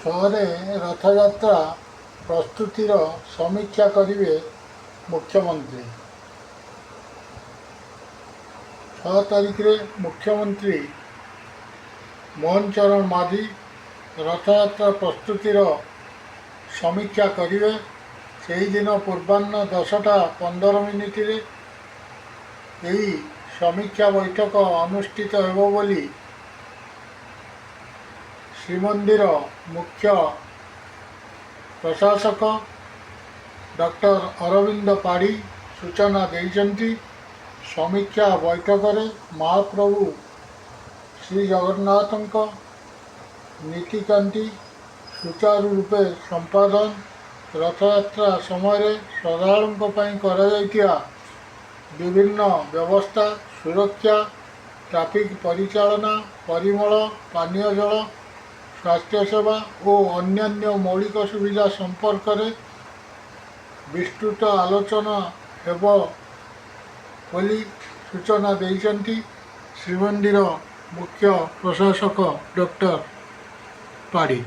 ସହରେ ରଥଯାତ୍ରା ପ୍ରସ୍ତୁତିର ସମୀକ୍ଷା କରିବେ ମୁଖ୍ୟମନ୍ତ୍ରୀ। 6 ତାରିଖରେ ମୁଖ୍ୟମନ୍ତ୍ରୀ ମୋହନ ଚରଣ ମାଝୀ ରଥଯାତ୍ରା ପ୍ରସ୍ତୁତିର ସମୀକ୍ଷା କରିବେ। ସେହିଦିନ ପୂର୍ବାହ୍ନ 10:15 ଏହି ସମୀକ୍ଷା ବୈଠକ ଅନୁଷ୍ଠିତ ହେବ ବୋଲି ଶ୍ରୀମନ୍ଦିର ମୁଖ୍ୟ ପ୍ରଶାସକ ଡକ୍ଟର ଅରବିନ୍ଦ ପାଢ଼ୀ ସୂଚନା ଦେଇଛନ୍ତି। ସମୀକ୍ଷା ବୈଠକରେ ମହାପ୍ରଭୁ ଶ୍ରୀଜଗନ୍ନାଥଙ୍କ ନୀତିକାନ୍ତି ସୁଚାରୁ ରୂପେ ସମ୍ପାଦନ, ରଥଯାତ୍ରା ସମୟରେ ଶ୍ରଦ୍ଧାଳୁଙ୍କ ପାଇଁ କରାଯାଇଥିବା ବିଭିନ୍ନ ବ୍ୟବସ୍ଥା, ସୁରକ୍ଷା, ଟ୍ରାଫିକ୍ ପରିଚାଳନା, ପରିମଳ, ପାନୀୟ ଜଳ, ସ୍ୱାସ୍ଥ୍ୟସେବା ଓ ଅନ୍ୟାନ୍ୟ ମୌଳିକ ସୁବିଧା ସମ୍ପର୍କରେ ବିସ୍ତୃତ ଆଲୋଚନା ହେବ ବୋଲି ସୂଚନା ଦେଇଛନ୍ତି ଶ୍ରୀମନ୍ଦିର ମୁଖ୍ୟ ପ୍ରଶାସକ ଡକ୍ଟର ପାଢ଼ୀ।